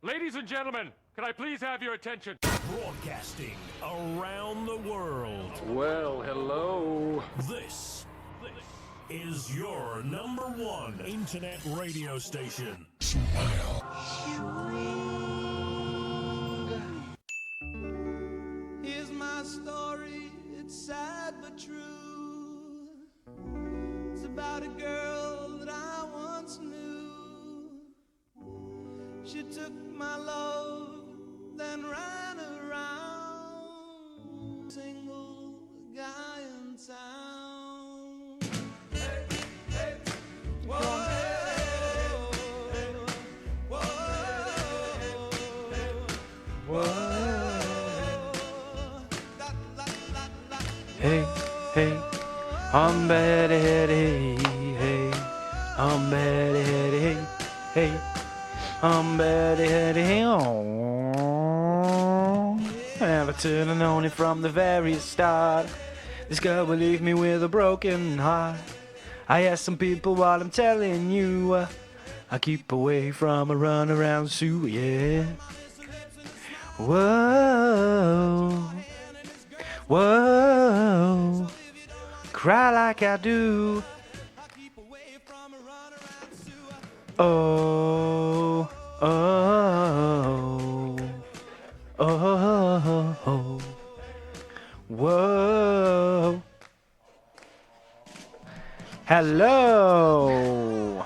Ladies and gentlemen, can I please have your attention? Broadcasting around the world. Well, hello. This is your number one internet radio station. Here's my story, it's sad but true. It's about a girl that I once knew. She took my love, then ran around. Single guy in town. Hey, hey, whoa, whoa, whoa. Hey, hey, I'm Betty, hey, hey, I'm Betty, hey, hey, I'm Betty, hey, oh. Never should have known it from the very start. This girl will leave me with a broken heart. I asked some people what I'm telling you. I keep away from a runaround Sue, yeah. Whoa. Whoa, cry like I do. Oh, oh, oh, oh, whoa. Hello.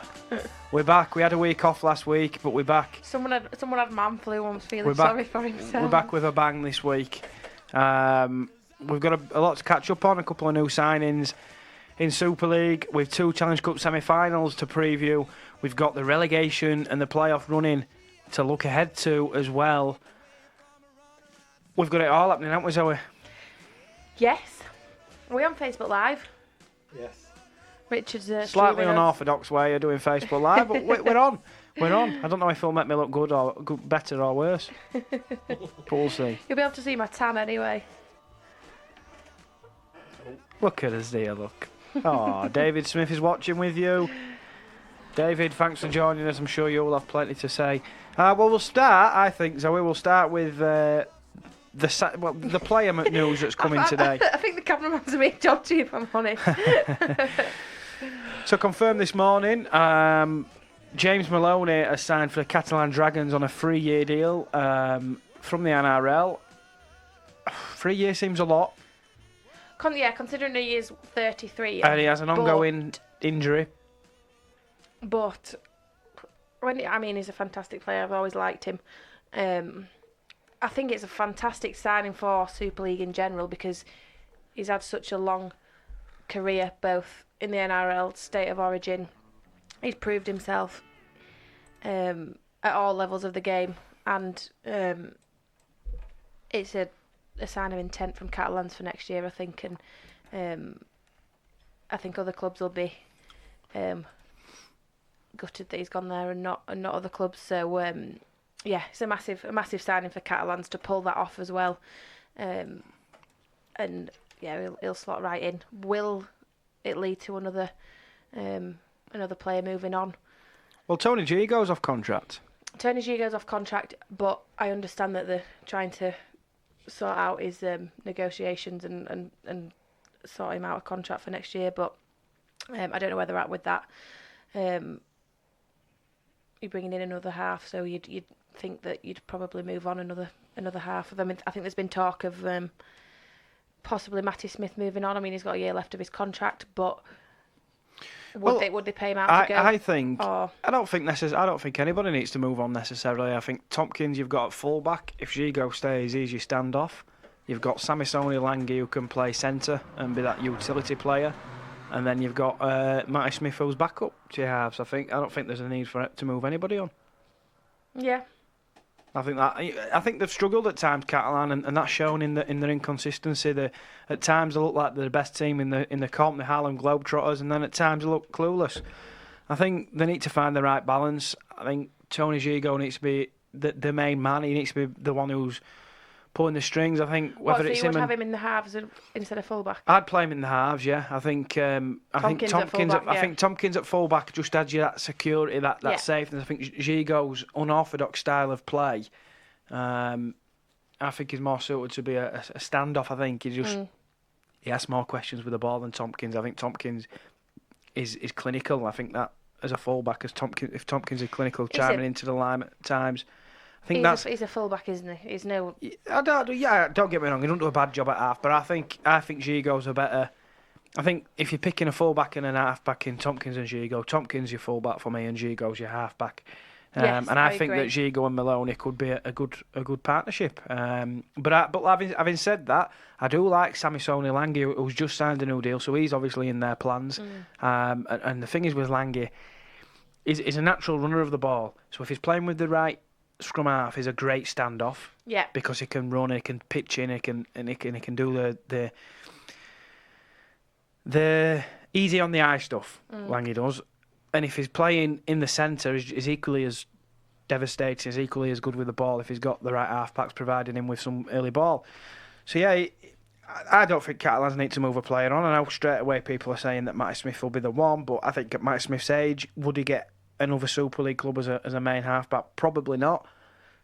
We're back. We had a week off last week, but we're back. Someone had man flu and was feeling sorry for himself. We're back with a bang this week. We've got a lot to catch up on, a couple of new signings in Super League with 2 Challenge Cup semi-finals to preview. We've got the relegation and the playoff running to look ahead to as well. We've got it all happening, haven't we, Zoe? Yes. Are we on Facebook Live? Yes. Richard's slightly unorthodox way of doing Facebook Live, but we're on. We're on. I don't know if it'll make me look good or better or worse. But we'll see. You'll be able to see my tan anyway. Look at us there, look. Oh, David Smith is watching with you. David, thanks for joining us. I'm sure you'll have plenty to say. Well, we'll start, I think, Zoe. We'll start with the player news that's coming today. I think the cameraman's a bit dodgy, if I'm honest. So, confirmed this morning, James Maloney has signed for the Catalan Dragons on a 3-year deal from the NRL. 3 years seems a lot. Considering he is 33. And he has an ongoing injury. But, he's a fantastic player. I've always liked him. I think it's a fantastic signing for Super League in general because he's had such a long career, both in the NRL, State of Origin. He's proved himself at all levels of the game. And it's a sign of intent from Catalans for next year, I think, and I think other clubs will be gutted that he's gone there and not other clubs. So it's a massive signing for Catalans to pull that off as well, and he'll slot right in. Will it lead to another player moving on? Well, Tony G goes off contract. Tony G goes off contract, but I understand that they're trying to sort out his negotiations and sort him out a contract for next year, but I don't know where they're at with that. You're bringing in another half, so you'd think that you'd probably move on another half of them. I think there's been talk of possibly Matty Smith moving on. He's got a year left of his contract, but would they pay him out to go? I don't think anybody needs to move on necessarily. I think Tompkins, you've got at fullback. If Gigo stays, he's your standoff. You've got Samisoni Langi who can play centre and be that utility player, and then you've got Matty Smith who's backup to your halves. I don't think there's a need for it to move anybody on. Yeah. I think they've struggled at times, Catalan, and that's shown in their inconsistency. At times they look like they're the best team in the comp, the Harlem Globetrotters, and then at times they look clueless. I think they need to find the right balance. I think Tony Gigo needs to be the main man. He needs to be the one who's pulling the strings. I think whether So it's you would him have him in the halves instead of fullback? I'd play him in the halves. Yeah, I think Tompkins at fullback, I think Tompkins at fullback just adds you that security, that Yeah. safety. I think Gigo's unorthodox style of play. I think he's more suited to be a standoff. I think he asks more questions with the ball than Tompkins. I think Tompkins is clinical. I think that as a fullback, if Tompkins is clinical, chiming into the line at times. I think he's a fullback, isn't he? He's no. Don't get me wrong. He doesn't do a bad job at half, but I think Gigo's a better. I think if you're picking a fullback and a halfback in Tompkins and Gigo, Tompkins your fullback for me, and Gigo's your halfback. Yes, and I think agree. that Gigo and Maloney could be a good partnership. But having said that, I do like Sammy Lange, who's just signed a new deal, so he's obviously in their plans. And the thing is with Lange, he's a natural runner of the ball. So if he's playing with the right scrum half, he's a great standoff. Yeah. Because he can run, he can pitch in, he can do the easy on the eye stuff. Lange does. And if he's playing in the centre, he's equally as devastating, is equally as good with the ball if he's got the right half-backs providing him with some early ball. So yeah, I don't think Catalans need to move a player on. I know straight away people are saying that Matty Smith will be the one, but I think at Matty Smith's age, would he get another Super League club as a main half-back? Probably not.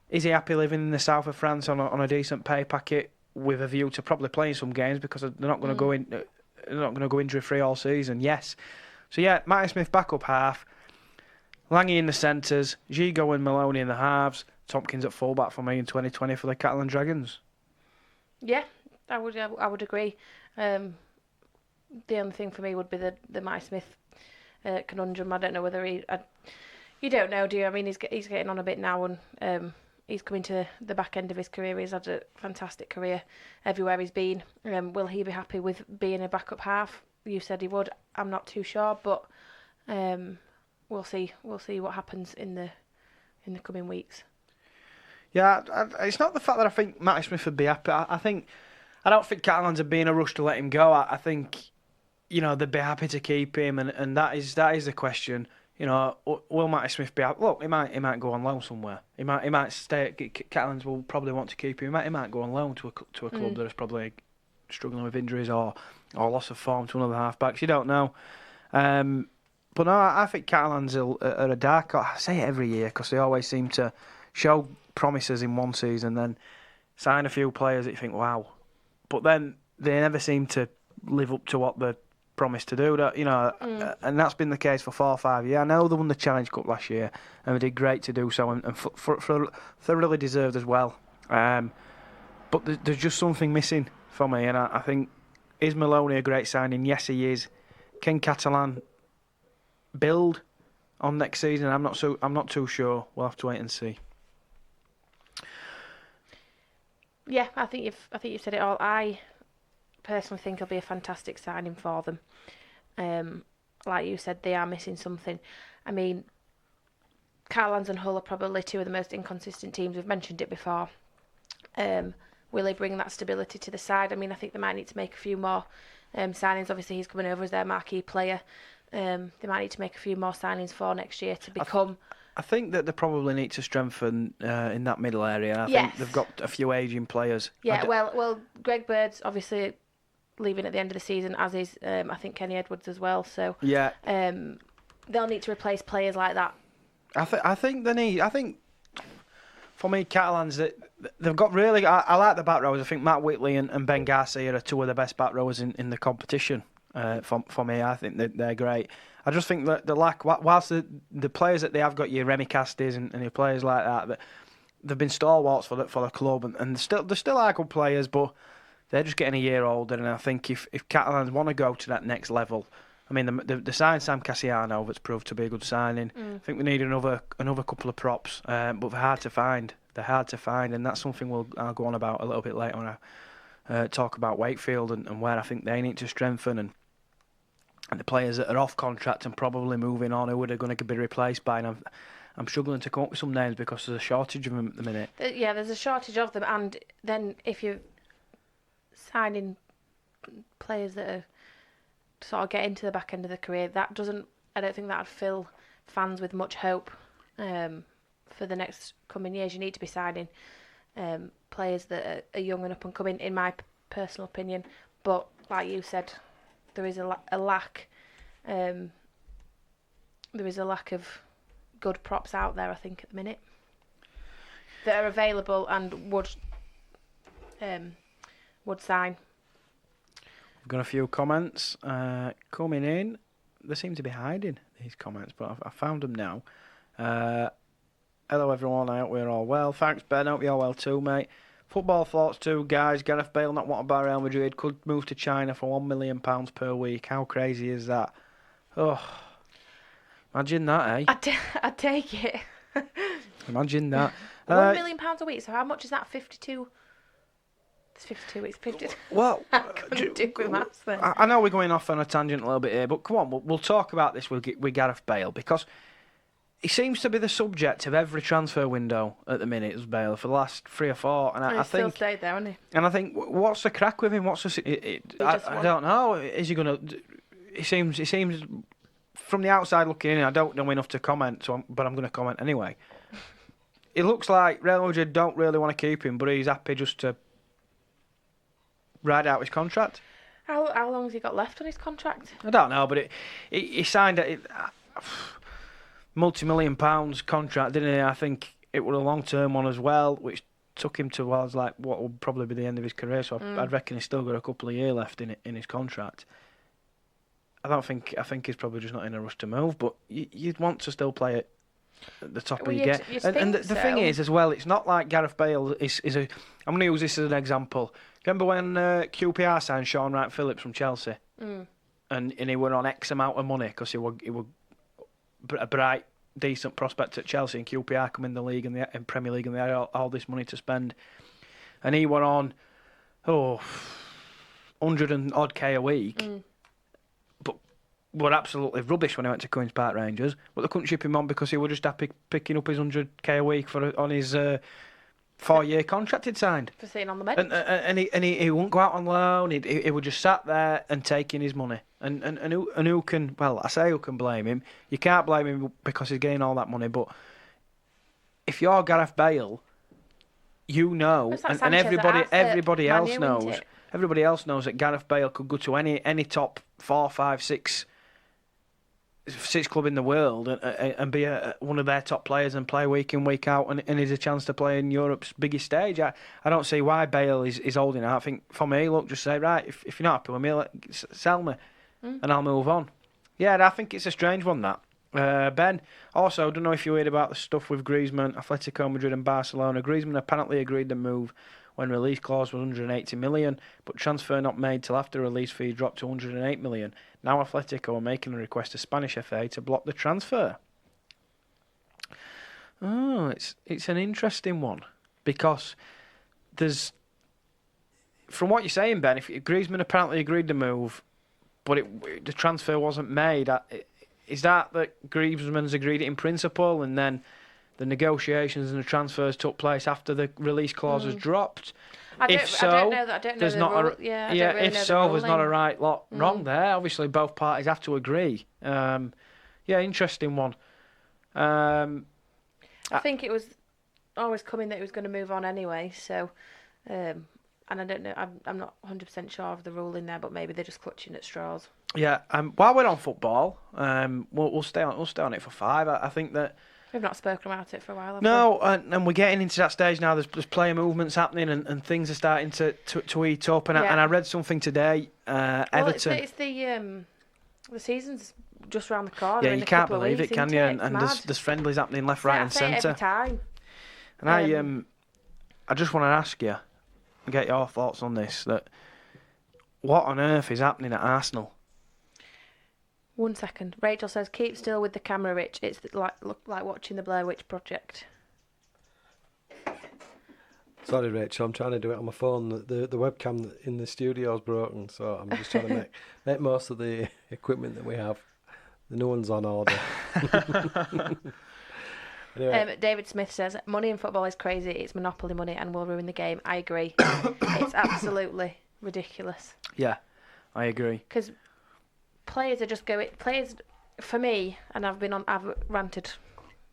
Is he happy living in the south of France on a decent pay packet with a view to probably playing some games because they're not going to go in, they're not going to go injury-free all season? Yes. So yeah, Matty Smith back up half, Lange in the centres, Gigo and Maloney in the halves, Tompkins at fullback for me in 2020 for the Catalan Dragons. Yeah, I would agree. The only thing for me would be the Matty Smith conundrum. I don't know whether you don't know, do you? I mean, he's getting on a bit now, and he's coming to the back end of his career. He's had a fantastic career everywhere he's been. Will he be happy with being a backup half? You said he would. I'm not too sure, but we'll see. We'll see what happens in the coming weeks. Yeah, it's not the fact that I think Matty Smith would be happy. I don't think Catalans would be in a rush to let him go. I think, they'd be happy to keep him, and that is the question. Will Matty Smith be happy? Look, he might go on loan somewhere. He might stay. Catalans will probably want to keep him. He might go on loan to a club that is probably struggling with injuries or loss of form to one of the halfbacks. You don't know. But no, I think Catalans are a dark horse. I say it every year because they always seem to show promises in one season, then sign a few players that you think, wow. But then they never seem to live up to what they promised to do. And that's been the case for 4 or 5 years. I know they won the Challenge Cup last year, and they did great to do so, and thoroughly deserved as well. But there's just something missing for me, and I think, is Maloney a great signing? Yes, he is. Can Catalan build on next season? I'm not too sure. We'll have to wait and see. Yeah, I think you've said it all. I personally think it'll be a fantastic signing for them. Like you said, they are missing something. I mean, Catalans and Hull are probably two of the most inconsistent teams. We've mentioned it before. Will he bring that stability to the side? I mean, I think they might need to make a few more signings. Obviously, he's coming over as their marquee player. They might need to make a few more signings for next year to become... I think that they probably need to strengthen in that middle area. I think they've got a few ageing players. Yeah, well, Greg Bird's obviously leaving at the end of the season, as is, I think, Kenny Edwards as well. So yeah, they'll need to replace players like that. I think they need... I think, for me, Catalans, they've got really... I like the back rowers. I think Matt Whitley and Ben Garcia are two of the best back rowers in the competition. For me, I think they're great. I just think that the lack, whilst the players that they have got, your Remy Castis and your players like that they've been stalwarts for the club, and they still are good players, but they're just getting a year older. And I think if Catalans want to go to that next level, I mean, they signed Sam Cassiano, that's proved to be a good signing. I think we need another couple of props, but they're hard to find. And that's something I'll go on about a little bit later when I talk about Wakefield and where I think they need to strengthen, and the players that are off contract and probably moving on, who are going to be replaced by. And I'm struggling to come up with some names because there's a shortage of them at the minute. Yeah, there's a shortage of them, and then if you're signing players that are sort of getting to the back end of the career, I don't think that would fill fans with much hope for the next coming years. You need to be signing players that are young and up and coming, in my personal opinion. But like you said, there is a lack. There is a lack of good props out there, I think, at the minute that are available and would sign. We've got a few comments coming in. They seem to be hiding these comments, but I found them now. Hello everyone, I hope we're all well. Thanks Ben, I hope you're well too, mate. Football thoughts too, guys. Gareth Bale not wanted by Real Madrid, could move to China for £1 million per week. How crazy is that? Oh, imagine that, eh? I'd take it. Imagine that. £1 million a week, so how much is that? 52? It's 52, it's 50. Well, I couldn't do quick maths then. I know we're going off on a tangent a little bit here, but come on, we'll talk about this with Gareth Bale, because he seems to be the subject of every transfer window at the minute, as Bale, for the last 3 or 4. And I think still stayed there, hasn't he? And I think, what's the crack with him? I don't know. Is he going to? He seems from the outside looking in. I don't know enough to comment, but I'm going to comment anyway. It looks like Real Madrid don't really want to keep him, but he's happy just to ride out his contract. How long has he got left on his contract? I don't know, but he signed a multi-million pounds contract, didn't he? I think it was a long-term one as well, which took him towards like what will probably be the end of his career. So I'd reckon he's still got a couple of years left in his contract. I think he's probably just not in a rush to move, but you'd want to still play it at the top of your game. And the thing is, as well, it's not like Gareth Bale is a. I'm going to use this as an example. Remember when QPR signed Sean Wright-Phillips from Chelsea, and he were on X amount of money because he were a bright, decent prospect at Chelsea, and QPR come in the league and in Premier League, and they had all this money to spend, and he were on 100 and odd K a week, but were absolutely rubbish when he went to Queen's Park Rangers. But they couldn't ship him on because he were just happy picking up his 100K a week on his 4-year contract he'd signed. For sitting on the bench. And he wouldn't go out on loan. He would just sat there and taking his money. And who can? Well, I say who can blame him. You can't blame him because he's getting all that money. But if you're Gareth Bale, you know, and everybody else knows. Everybody else knows that Gareth Bale could go to any top 4, 5, 6 club in the world and be one of their top players and play week in, week out, and is a chance to play in Europe's biggest stage. I don't see why Bale is holding out. I think for me, look, just say, right, if you're not happy with me, sell me and I'll move on. Yeah, I think it's a strange one, that. Ben, also, don't know if you heard about the stuff with Griezmann, Atletico Madrid and Barcelona. Griezmann apparently agreed to move when release clause was 180 million, but transfer not made till after release fee dropped to 108 million. Now Atletico are making a request to Spanish FA to block the transfer. Oh, it's an interesting one, because there's, from what you're saying, Ben, if Griezmann apparently agreed to move, but the transfer wasn't made, is that Griezmann's agreed it in principle, and then the negotiations and the transfers took place after the release clause was dropped? I don't know there's not a right lot wrong there. Obviously, both parties have to agree. Interesting one. I think it was always coming that he was going to move on anyway. So, and I don't know. I'm not 100% sure of the ruling there, but maybe they're just clutching at straws. Yeah. While we're on football, we'll stay on it for 5. I think that. We've not spoken about it for a while, have no, and we're getting into that stage now. There's player movements happening, and things are starting to heat up. And I read something today. Everton. It's the season's just around the corner. Yeah, you can't believe it, can you? And there's friendlies happening left, right, and centre. Every time. And I just want to ask you, and get your thoughts on this. That what on earth is happening at Arsenal? 1 second. Rachel says, "Keep still with the camera, Rich. It's like watching the Blair Witch Project." Sorry, Rachel. I'm trying to do it on my phone. The webcam in the studio is broken, so I'm just trying to make most of the equipment that we have. The new one's on order. Anyway. David Smith says, "Money in football is crazy. It's monopoly money and will ruin the game." I agree. It's absolutely ridiculous. Yeah, I agree. Because players are just going. Players, for me, and I've ranted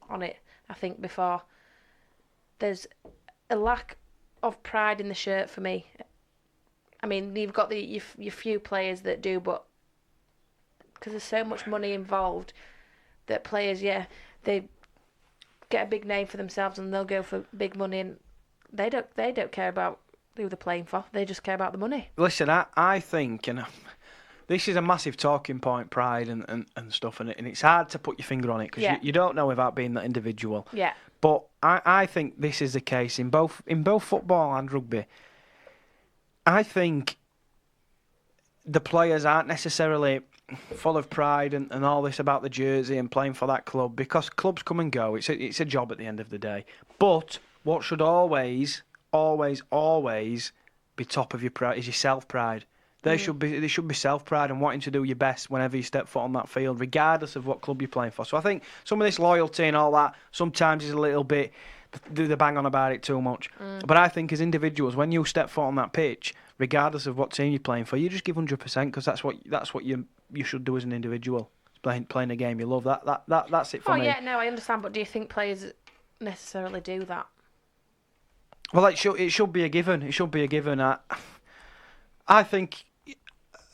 on it, I think, before. There's a lack of pride in the shirt for me. I mean, you've got your few players that do, but because there's so much money involved, that players, they get a big name for themselves and they'll go for big money, and they don't care about who they're playing for. They just care about the money. Listen, I think, and this is a massive talking point, pride and stuff, and it's hard to put your finger on it because you don't know without being that individual. Yeah. But I think this is the case in both football and rugby. I think the players aren't necessarily full of pride and all this about the jersey and playing for that club, because clubs come and go. It's a job at the end of the day. But what should always be top of your pride is your self-pride. There should be self-pride and wanting to do your best whenever you step foot on that field, regardless of what club you're playing for. So I think some of this loyalty and all that sometimes is a little bit, do they bang on about it too much? But I think as individuals, when you step foot on that pitch, regardless of what team you're playing for, you just give 100% because that's what you should do as an individual. Playing a game you love. That's it for me. Oh yeah, no, I understand. But do you think players necessarily do that? Well, it should be a given. It should be a given. I think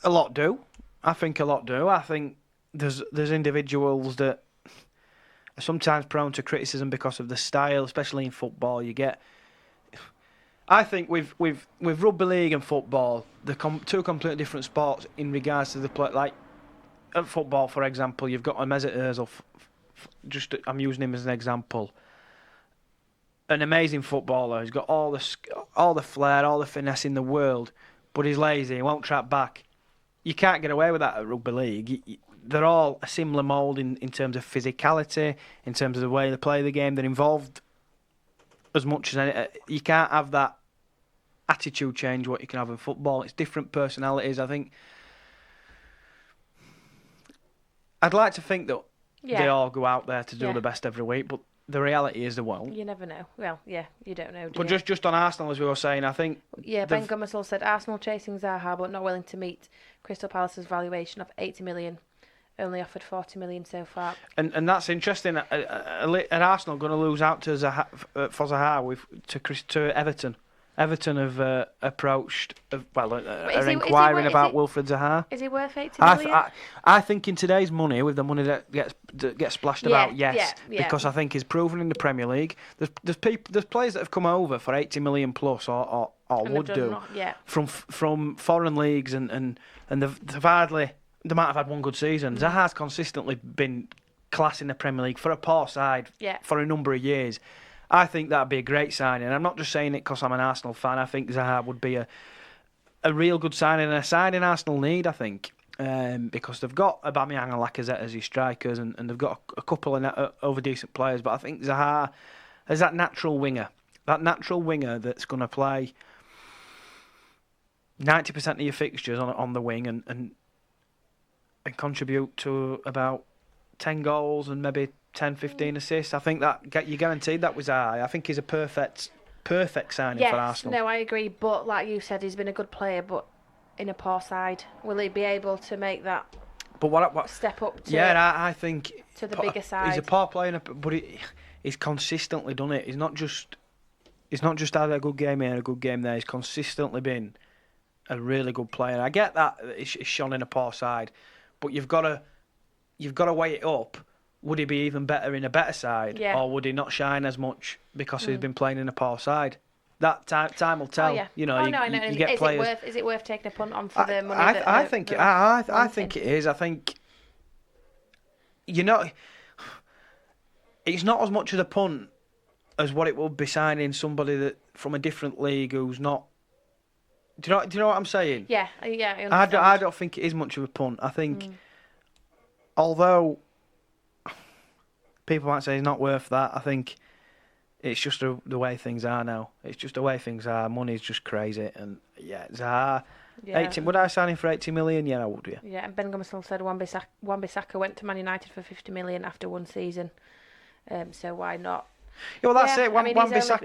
a lot do. I think there's individuals that are sometimes prone to criticism because of the style, especially in football. I think with rugby league and football, they're two completely different sports in regards to the play. Like at football, for example, you've got Mesut Ozil. I'm using him as an example. An amazing footballer. He's got all the flair, all the finesse in the world, but he's lazy. He won't trap back. You can't get away with that at rugby league. They're all a similar mould in terms of physicality, in terms of the way they play the game. They're involved as much as any. You can't have that attitude change what you can have in football. It's different personalities. I think I'd like to think that they all go out there to do the best every week, but the reality is they won't. You never know. Well, yeah, you don't know. But just on Arsenal, as we were saying, I think... Yeah, Ben Gummersall said Arsenal chasing Zaha but not willing to meet Crystal Palace's valuation of 80 million. Only offered 40 million so far. And that's interesting. Are Arsenal going to lose out to Zaha, for Zaha to Everton? Everton have approached, are inquiring about Wilfried Zaha. Is he worth 80 million? I think in today's money, with the money that gets splashed about, yes, because I think he's proven in the Premier League. There's players that have come over for 80 million plus, or would do, from foreign leagues, and they've hardly. They might have had one good season. Zaha's consistently been class in the Premier League for a poor side for a number of years. I think that'd be a great signing. I'm not just saying it because I'm an Arsenal fan. I think Zaha would be a real good signing, and a signing Arsenal need, I think, because they've got Aubameyang and Lacazette as his strikers, and they've got a couple of over decent players. But I think Zaha is that natural winger that's going to play 90% of your fixtures on the wing and contribute to about 10 goals and maybe 10, 15 assists. I think that you're guaranteed that with Zaha. I think he's a perfect signing for Arsenal. No, I agree. But like you said, he's been a good player, but in a poor side. Will he be able to make that step up to I think to the bigger side? He's a poor player, but he's consistently done it. He's not just had a good game here and a good game there. He's consistently been a really good player. I get that he's shone in a poor side, but you've got to weigh it up. Would he be even better in a better side, or would he not shine as much because he's been playing in a poor side? That time will tell. Oh, yeah. You know, you get players. Is it worth taking a punt on for the money? I think it is. I think it's not as much of a punt as what it would be signing somebody that from a different league who's not. Do you know what I'm saying? Yeah. I understand. I don't think it is much of a punt. I think, although people might say he's not worth that, I think it's just the way things are now. It's just the way things are. Money's just crazy, and Zaha. Yeah. 80, would I sign him for 80 million? Yeah, I would. Yeah. Yeah, and Ben Gummersall said Wan-Bissaka went to Man United for 50 million after one season. So why not? Yeah, well, that's it. Wan-Bissaka.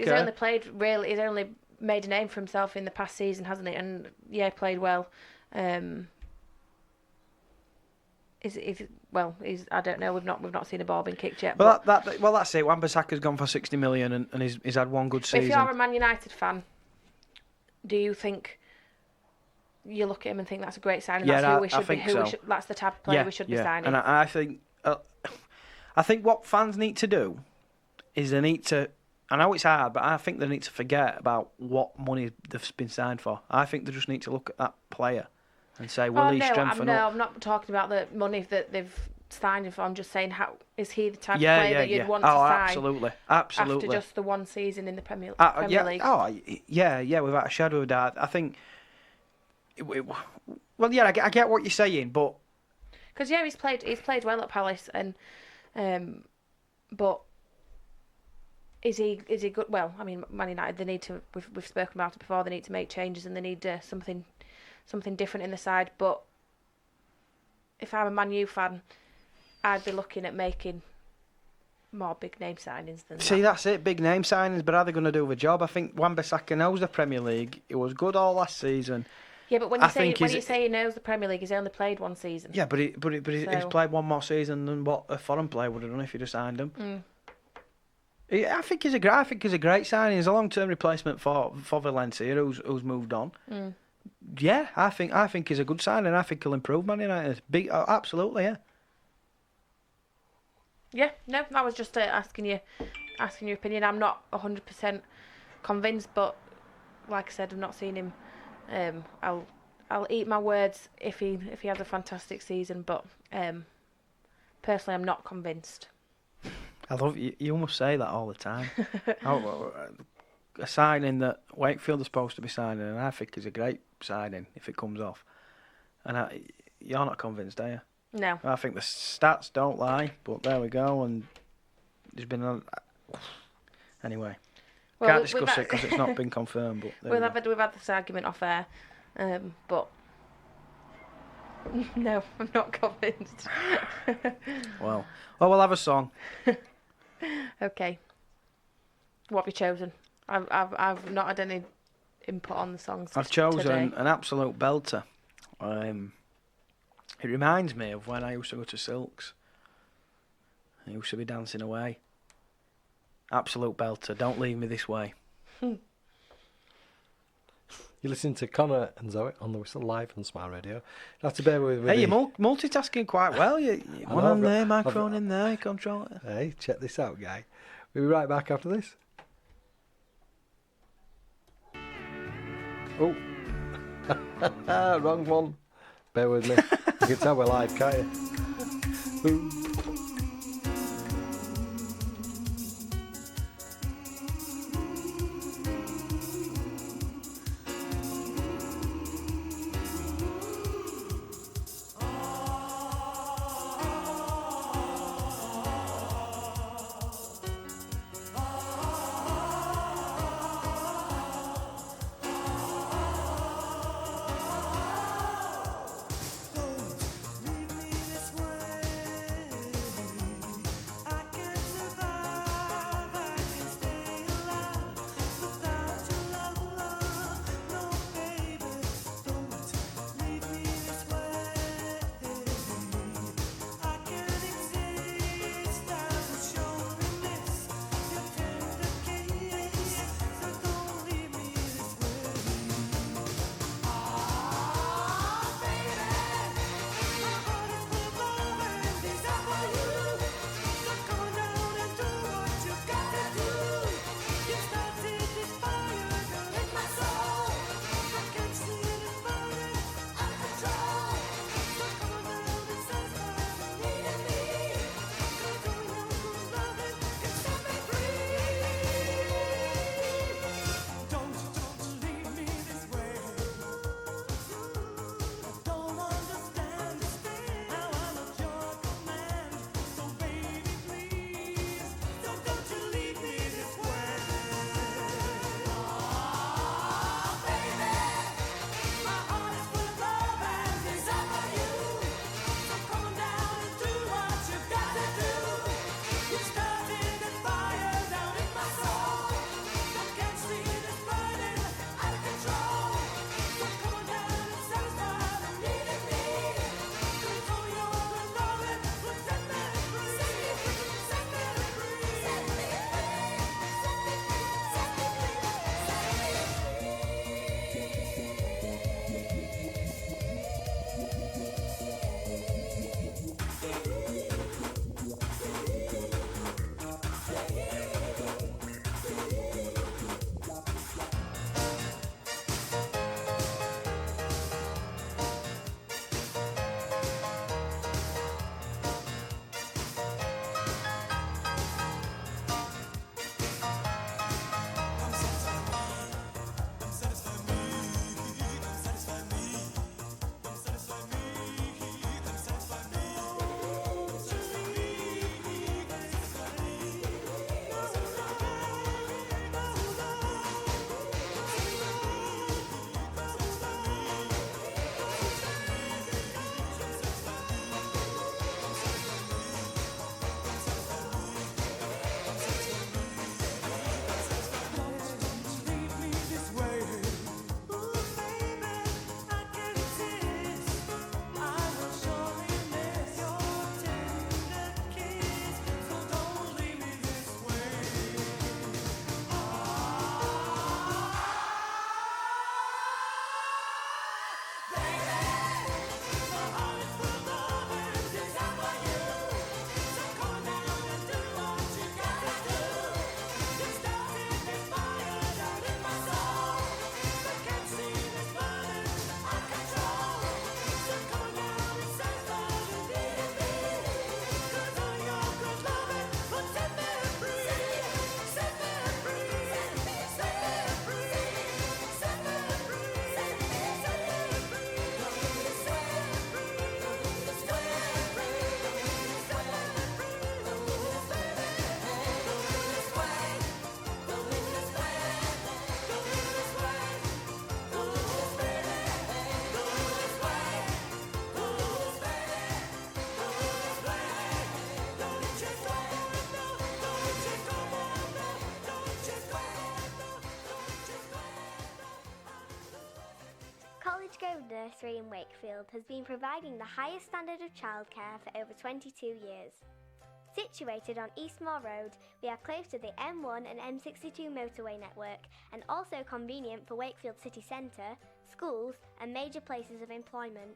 He's only made a name for himself in the past season, hasn't he? And played well. I don't know. We've not seen a ball being kicked yet. That's it. Wan-Bissaka's gone for 60 million, and he's had one good season. If you're a Man United fan, do you think you look at him and think that's a great signing? Yeah, That's who we I should think be. so. That's the type of player we should be signing. And I think what fans need to do is they need to. I know it's hard, but I think they need to forget about what money they've been signed for. I think they just need to look at that player and say, will he strengthen up? I'm not talking about the money that they've signed him for. I'm just saying, how is he the type of Yeah, player yeah, that you'd yeah. want to Oh, sign absolutely. after just the one season in the Premier yeah. League? Oh, yeah, without a shadow of a doubt. I think. Well, yeah, I get what you're saying, but because he's played well at Palace, and but is he good? Well, I mean, Man United, they need to. We've spoken about it before. They need to make changes, and they need something different in the side. But if I'm a Man U fan, I'd be looking at making more big name signings than see, that. that's it, big name signings. But are they going to do the job? I think Wan-Bissaka knows the Premier League. It was good all last season. Yeah, but when you say he knows the Premier League, he's only played one season. Yeah, but he's played one more season than what a foreign player would have done if you'd have signed him. I think he's a great signing. He's a long-term replacement for Valencia, who's moved on. Yeah, I think he's a good signing. I think he'll improve Man United. Absolutely, yeah. Yeah, no, I was just asking your opinion. I'm not 100% convinced, but like I said, I've not seen him. I'll eat my words if he has a fantastic season, but personally, I'm not convinced. I love you. You almost say that all the time. A signing that Wakefield is supposed to be signing, and I think is a great signing if it comes off. And you're not convinced, are you? No. I think the stats don't lie, but there we go. And there's been anyway. Well, Can't discuss it because it's not been confirmed. But we've had this argument off air, but no, I'm not convinced. Well, we'll have a song. Okay. What have you chosen? I've not had any input on the songs. I've chosen today. an absolute belter. It reminds me of when I used to go to Silks. I used to be dancing away. Absolute belter. Don't leave me this way. You listen to Connor and Zoe on the Whistle Live on Smile Radio. You have to bear with me. Hey, you're multitasking quite well. You one on there, microphone in there, control it. Hey, check this out, guy. We'll be right back after this. Oh. Wrong one. Bear with me. You can tell we're live, can't you? Ooh. Nursery in Wakefield has been providing the highest standard of childcare for over 22 years. Situated on Eastmore Road, we are close to the M1 and M62 motorway network and also convenient for Wakefield city centre, schools and major places of employment.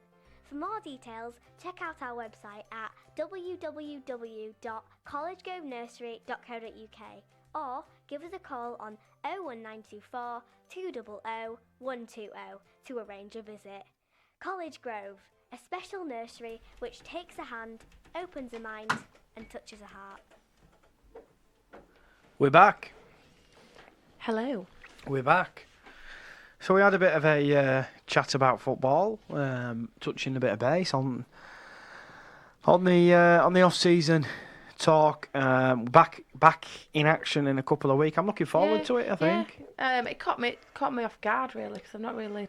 For more details, check out our website at www.collegegrovenursery.co.uk or give us a call on 01924 200 120 to arrange a visit. College Grove, a special nursery which takes a hand, opens a mind and touches a heart. We're back. Hello. We're back. So we had a bit of a chat about football, touching a bit of base on the off-season talk. Back in action in a couple of weeks. I'm looking forward to it. I think. It caught me off guard really because I've not really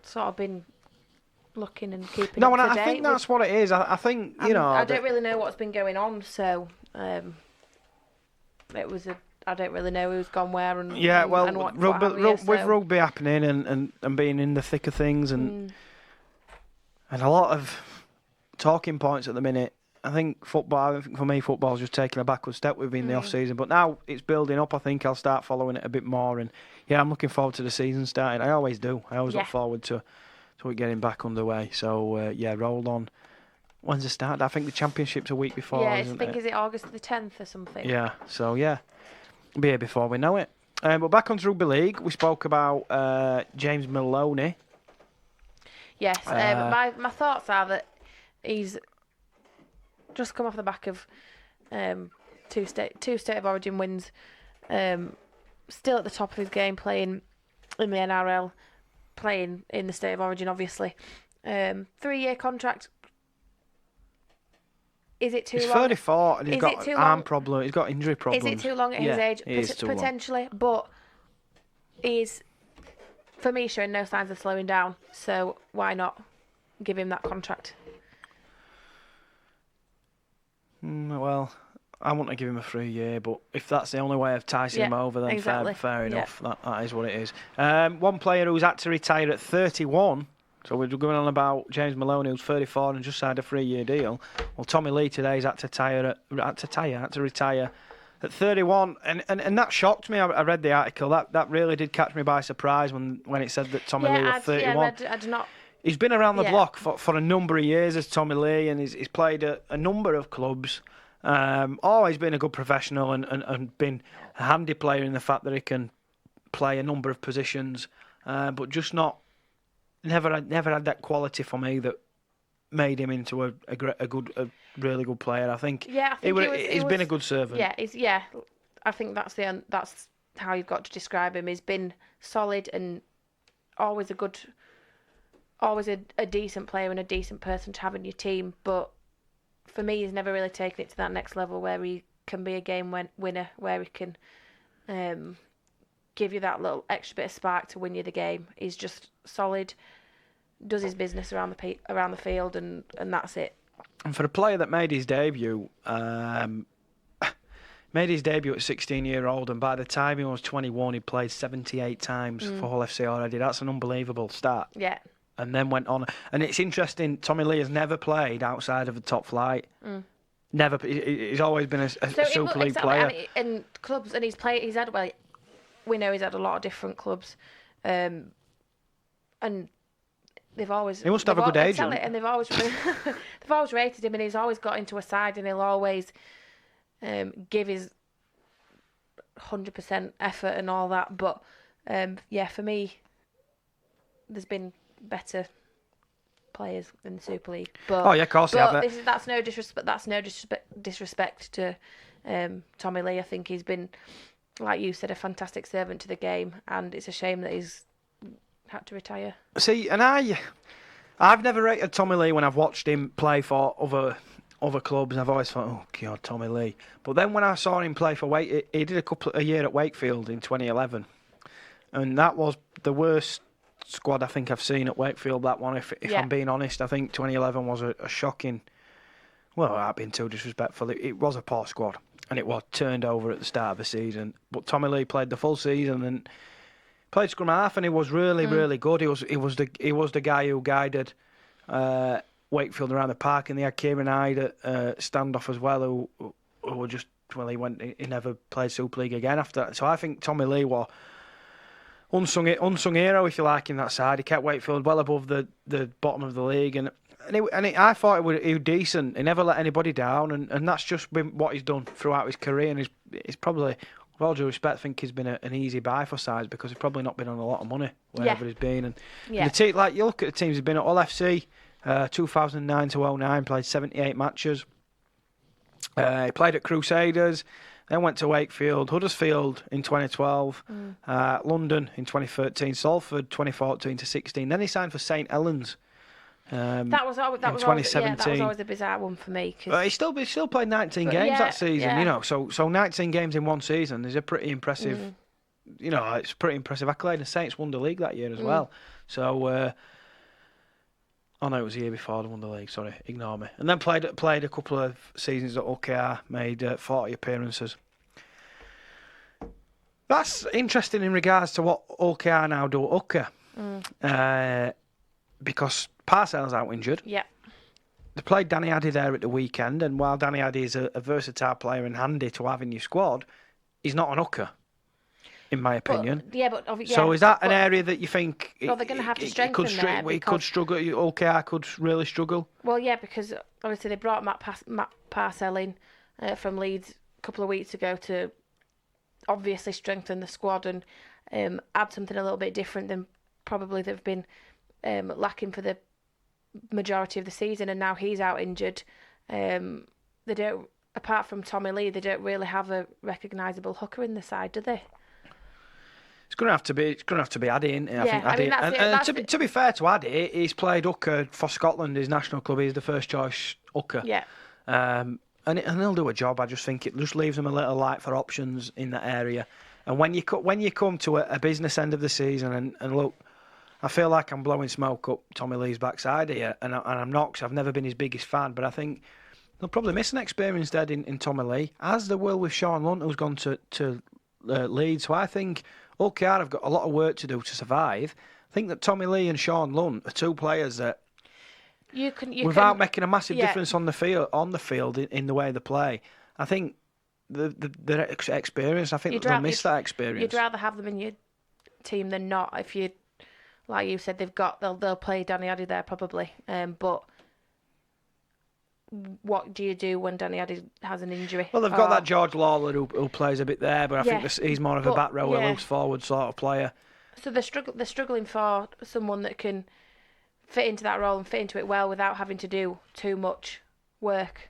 sort of been looking and keeping up to I date think that's what it is. I think you know. I don't really know what's been going on, so it was I don't really know who's gone where and and what with rugby happening and being in the thick of things and a lot of talking points at the minute. I think for me, football's just taking a backward step within the off season, but now it's building up. I think I'll start following it a bit more, and I'm looking forward to the season starting. I always do. I always look forward to it getting back underway. So roll on. When's the start? I think the championship's a week before. Yeah, is it August the 10th or something? Yeah. So be here before we know it. But back on rugby league, we spoke about James Maloney. Yes. My thoughts are that he's just come off the back of two state of origin wins. Still at the top of his game, playing in the NRL, playing in the state of origin, obviously. 3-year contract. Is it too long? He's 34 and he's got arm problem. He's got injury problems. Is it too long at his age? Potentially, but he's, for me, showing no signs of slowing down. So why not give him that contract? Well, I want to give him a 3-year, but if that's the only way of ticing him over, then fair enough. That is what it is. One player who's had to retire at 31. So we're going on about James Maloney, who's 34 and just signed a 3-year deal. Well, Tommy Lee today's had to retire at 31, and that shocked me. I read the article. That really did catch me by surprise when it said that Tommy Lee was 31. I'd not. He's been around the block for a number of years as Tommy Lee, and he's played at a number of clubs. Always been a good professional and been a handy player in the fact that he can play a number of positions, but just never had that quality for me that made him into a really good player. I think. He's been a good servant. I think that's how you've got to describe him. He's been solid and always a decent player and a decent person to have in your team. But for me, he's never really taken it to that next level where he can be a game winner, where he can give you that little extra bit of spark to win you the game. He's just solid, does his business around the field, and that's it. And for a player that made his debut, at 16-year-old, and by the time he was 21, he played 78 times for Hull FC already. That's an unbelievable start. Yeah. And then went on. And it's interesting, Tommy Lee has never played outside of the top flight. Never. He's always been a Super League player. And clubs, and he's had, well, we know he's had a lot of different clubs. And they've always... He must have a good agent. And they've always rated him, and he's always got into a side, and he'll always give his 100% effort and all that. But, for me, there's been better players in the Super League. But, of course they have. That's no disrespect to Tommy Lee. I think he's been, like you said, a fantastic servant to the game, and it's a shame that he's had to retire. See, and I've never rated Tommy Lee when I've watched him play for other clubs, and I've always thought, oh God, Tommy Lee. But then when I saw him play for he did a year at Wakefield in 2011, and that was the worst squad I think I've seen at Wakefield. That one, if I'm being honest, I think 2011 was a shocking. Well, I've been too disrespectful. It was a poor squad, and it was turned over at the start of the season. But Tommy Lee played the full season, and Played scrum half, and he was really good. He was the guy who guided Wakefield around the park, and they had Kieran Hyde at standoff as well, who were just he never played Super League again after that. So I think Tommy Lee was unsung hero, if you like, in that side. He kept Wakefield well above the bottom of the league, and I thought he was decent. He never let anybody down, and that's just been what he's done throughout his career. And he's probably, with all due respect, I think he's been an easy buy for sides because he's probably not been on a lot of money wherever he's been. And the team, like you look at the teams he's been at, All FC, 2009 to 09, played 78 matches. He played at Crusaders, then went to Wakefield, Huddersfield in 2012, London in 2013, Salford 2014 to 16. Then he signed for St Helens. That was always 2017. A bizarre one for me. He still played 19 games that season, you know. So 19 games in one season is a pretty impressive, you know, it's a pretty impressive accolade. The Saints won the league that year as well. So, oh no, it was the year before they won the league. Sorry, ignore me. And then played a couple of seasons at OKR, made 40 appearances. That's interesting in regards to what OKR now do at Hooker, because Parcells out injured. Yeah. They played Danny Addy there at the weekend, and while Danny Addy is a versatile player and handy to have in your squad, he's not an hooker, in my opinion. So is that an area that you think they're going to have to strengthen there? We could struggle. OKR could really struggle. Well, yeah, because obviously they brought Matt Parcell in from Leeds a couple of weeks ago to obviously strengthen the squad and add something a little bit different than probably they've been lacking for the majority of the season, and now he's out injured. They don't, apart from Tommy Lee, they don't really have a recognisable hooker in the side, do they? It's going to have to be. It's going to have to be Addy, isn't it? I think Addy. To be fair to Addy, he's played hooker for Scotland. His national club. He's the first choice hooker. Yeah. And he'll do a job. I just think it just leaves him a little light for options in that area. And when you come to a business end of the season, and look, I feel like I'm blowing smoke up Tommy Lee's backside here, and I'm not, because I've never been his biggest fan, but I think they'll probably miss an experienced head in Tommy Lee, as they will with Sean Lunt, who's gone to Leeds. So I think OKR have got a lot of work to do to survive. I think that Tommy Lee and Sean Lunt are two players that, without making a massive difference on the field in the way they play, I think their experience, I think they'll miss that experience. You'd rather have them in your team than not. If you, like you said, they'll play Danny Addy there probably. But what do you do when Danny Addy has an injury? Well, they've got that George Lawler who plays a bit there, but I think he's more of a back row, loose forward sort of player. So they're struggling for someone that can fit into that role and fit into it well without having to do too much work.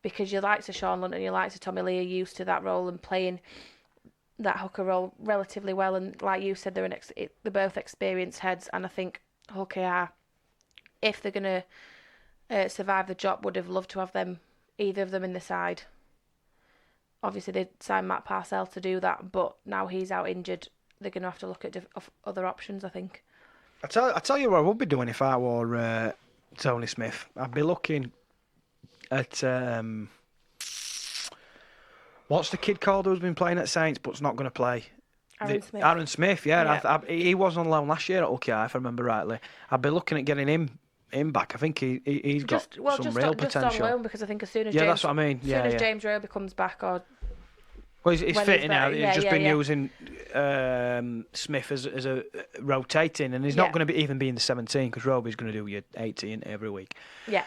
Because your likes of Sean Lunt and your likes of Tommy Lee are used to that role and playing that hooker role relatively well. And like you said, they're both experienced heads, and I think OKR, if they're going to survive the job, would have loved to have either of them in the side. Obviously, they signed Matt Parcell to do that, but now he's out injured, they're going to have to look at other options, I think. I tell you what I would be doing if I were Tony Smith. I'd be looking at what's the kid called who's been playing at Saints but's not going to play? Aaron Smith, yeah. He was on loan last year at OKR, if I remember rightly. I'd be looking at getting him back. I think he's got some real potential. Just on loan, because I think as soon as that's what I mean. James Roby comes back, or he's fitting now. He's just been using Smith as a rotating, and he's not going to even be in the 17 because Roby's going to do your 18 every week. Yeah.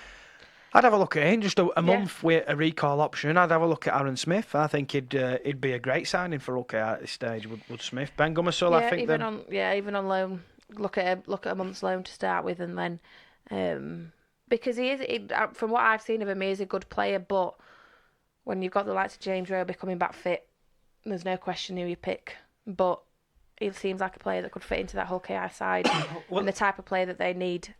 I'd have a look at him, just a month with a recall option. I'd have a look at Aaron Smith. I think he'd be a great signing for OKR at this stage. Would Smith? Ben Gummersall, I think. Even on loan, look at a month's loan to start with, and then because from what I've seen of him, he is a good player. But when you've got the likes of James Roby coming back fit, there's no question who you pick. But he seems like a player that could fit into that whole KI side and the type of player that they need.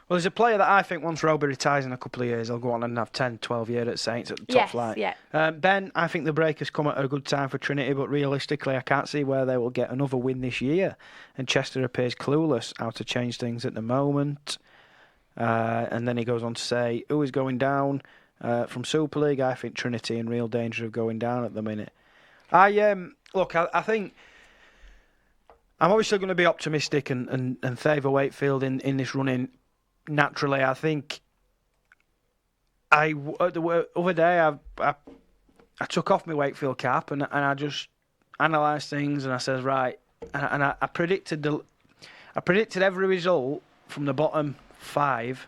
Well, there's a player that I think once Roby retires in a couple of years, he'll go on and have 10, 12 years at Saints at the top flight. Yeah. Ben, I think the break has come at a good time for Trinity, but realistically, I can't see where they will get another win this year. And Chester appears clueless how to change things at the moment. And then he goes on to say, who is going down from Super League? I think Trinity in real danger of going down at the minute. I think I'm obviously going to be optimistic and favour Wakefield in this running. Naturally, I think the other day I took off my Wakefield cap and I just analysed things and I says right, and I predicted every result from the bottom 5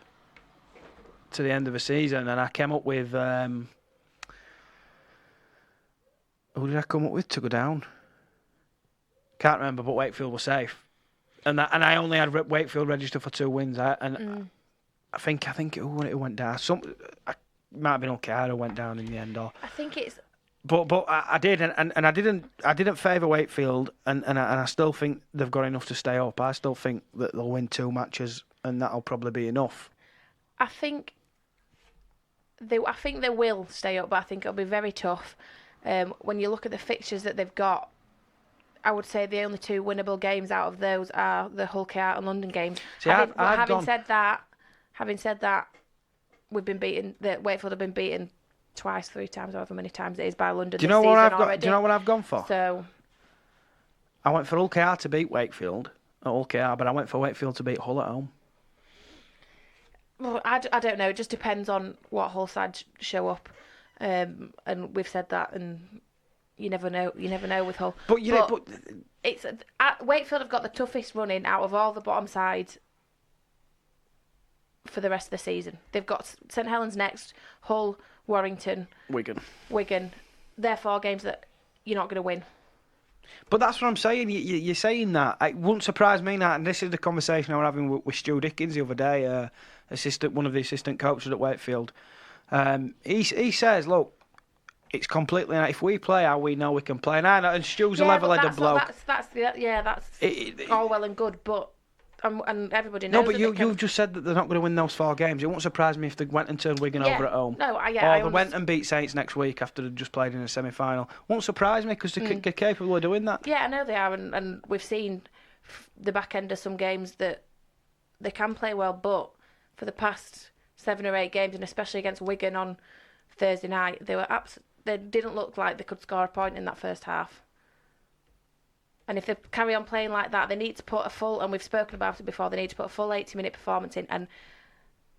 to the end of the season, and I came up with who did I come up with to go down? Can't remember, but Wakefield was safe, and I only had Wakefield registered for 2 wins. I think it went down. I might have been okay. Went down in the end, or I think it's. But I did, and I didn't favour Wakefield, and I still think they've got enough to stay up. I still think that they'll win 2 matches, and that'll probably be enough. I think they will stay up, but I think it'll be very tough. When you look at the fixtures that they've got, I would say the only 2 winnable games out of those are the Hull KR and London games. See, having said that, we've been beaten. Wakefield have been beaten twice, 3 times, however many times it is by London. Do you know what I've got? Already. Do you know what I've gone for? So I went for Hull KR to beat Wakefield at Hull KR, but I went for Wakefield to beat Hull at home. Well, I don't know. It just depends on what Hull side show up, and we've said that, and you never know. You never know with Hull. But it's Wakefield have got the toughest running out of all the bottom sides for the rest of the season. They've got St Helens next, Hull, Warrington, Wigan. They're 4 games that you're not going to win. But that's what I'm saying. You're saying that. It wouldn't surprise me now. And this is the conversation I was having with Stu Dickens the other day, one of the assistant coaches at Wakefield. He says, look, it's completely. If we play how we know we can play, and Stu's a level-headed bloke. That's all well and good, but. And everybody knows. No, but you've just said that they're not going to win those 4 games. It won't surprise me if they went and turned Wigan over at home. No, or they went and beat Saints next week after they'd just played in a semi-final. Won't surprise me because they're capable of doing that. Yeah, I know they are, and we've seen the back end of some games that they can play well, but for the past 7 or 8 games, and especially against Wigan on Thursday night, they didn't look like they could score a point in that first half. And if they carry on playing like that, they need to put a full, and we've spoken about it before, they need to put a full 80-minute performance in. And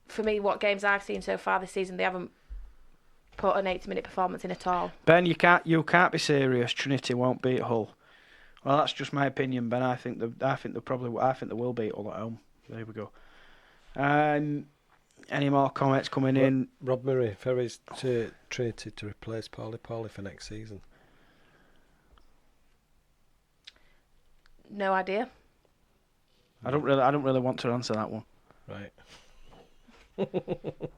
for me, what games I've seen so far this season, they haven't put an 80-minute performance in at all. Ben, you can't be serious. Trinity won't beat Hull. Well, that's just my opinion, Ben. I think they will beat Hull at home. There we go. Any more comments coming in? Rob Murray ferries to Trinity to replace Paulie for next season. No idea. I don't really want to answer that one. Right.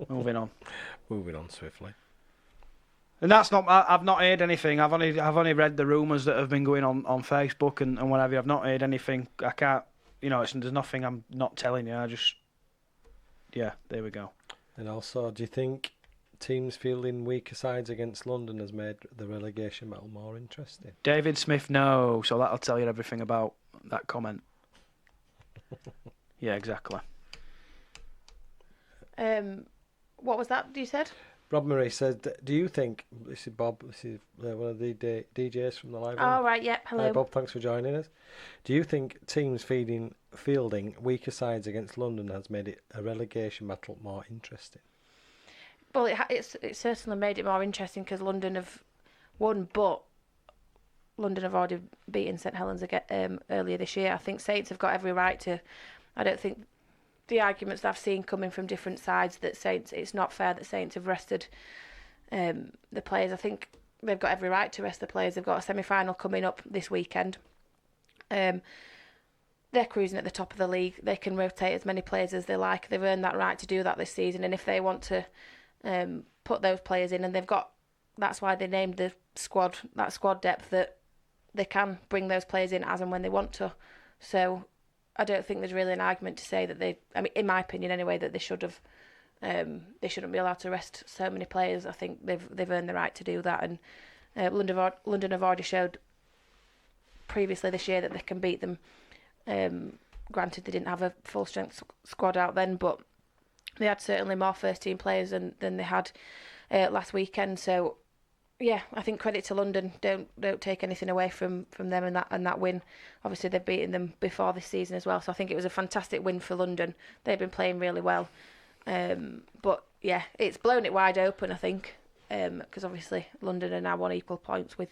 Moving on swiftly. And that's not. I've not heard anything. I've only read the rumours that have been going on Facebook and whatever. I've not heard anything. I can't. There's nothing I'm not telling you. Yeah, there we go. And also, do you think teams fielding weaker sides against London has made the relegation battle more interesting? David Smith, no. So that'll tell you everything about that comment. Yeah, exactly. What was that you said? Rob Murray said, do you think, this is Bob, this is one of the DJs from the library. Oh, right, yeah, hello. Hi Bob, thanks for joining us. Do you think teams fielding weaker sides against London has made it a relegation battle more interesting? Well, it's certainly made it more interesting because London have won, but London have already beaten St Helens again earlier this year. I think Saints have got every right to. I don't think the arguments that I've seen coming from different sides that it's not fair that Saints have rested the players. I think they've got every right to rest the players. They've got a semi-final coming up this weekend. They're cruising at the top of the league. They can rotate as many players as they like. They've earned that right to do that this season, and if they want to put those players in, and that's why they named the squad, that squad depth, that they can bring those players in as and when they want to. So I don't think there's really an argument to say that in my opinion anyway, that they shouldn't be allowed to rest so many players. I think they've earned the right to do that, and London have already showed previously this year that they can beat them. Granted, they didn't have a full strength squad out then, but they had certainly more first team players than they had last weekend. So yeah, I think credit to London. Don't take anything away from them and that win. Obviously, they've beaten them before this season as well, so I think it was a fantastic win for London. They've been playing really well, but yeah, it's blown it wide open. I think because obviously London are now on equal points with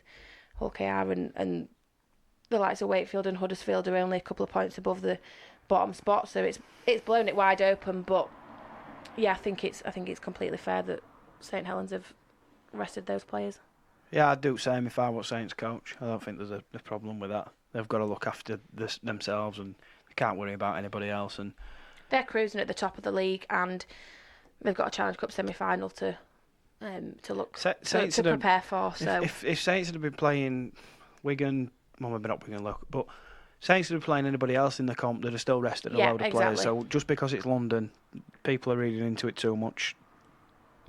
Hull KR and the likes of Wakefield and Huddersfield are only a couple of points above the bottom spot. So it's blown it wide open. But yeah, I think it's completely fair that St Helens have rested those players. Yeah, I'd do the same if I was Saints coach. I don't think there's a problem with that. They've got to look after themselves and they can't worry about anybody else. And they're cruising at the top of the league, and they've got a Challenge Cup semi-final to prepare for. So if Saints had been playing Wigan, well, maybe not Wigan, but Saints had been playing anybody else in the comp, they'd have still rested a load of players. So just because it's London, people are reading into it too much.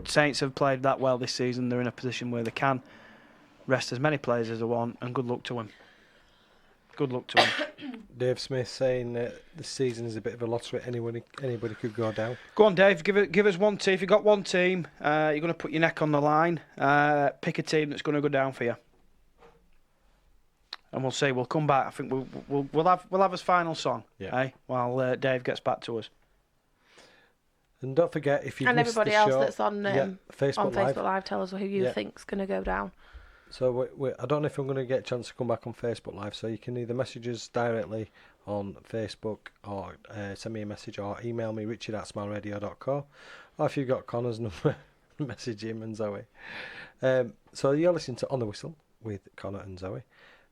Saints have played that well this season. They're in a position where they can rest as many players as they want, and good luck to them. Good luck to them. Dave Smith saying that the season is a bit of a lottery. Anybody could go down. Go on, Dave. Give us one team. If you've got one team, you're going to put your neck on the line. Pick a team that's going to go down for you, and we'll see. We'll come back. I think we'll have his final song. Yeah. While Dave gets back to us. And don't forget, if you've missed everybody the else show, that's on Facebook Live, tell us who you think's going to go down. So I don't know if I'm going to get a chance to come back on Facebook Live, so you can either message us directly on Facebook or send me a message or email me, richard@smileradio.co, or if you've got Connor's number, message him and Zoe. So you're listening to On The Whistle with Connor and Zoe.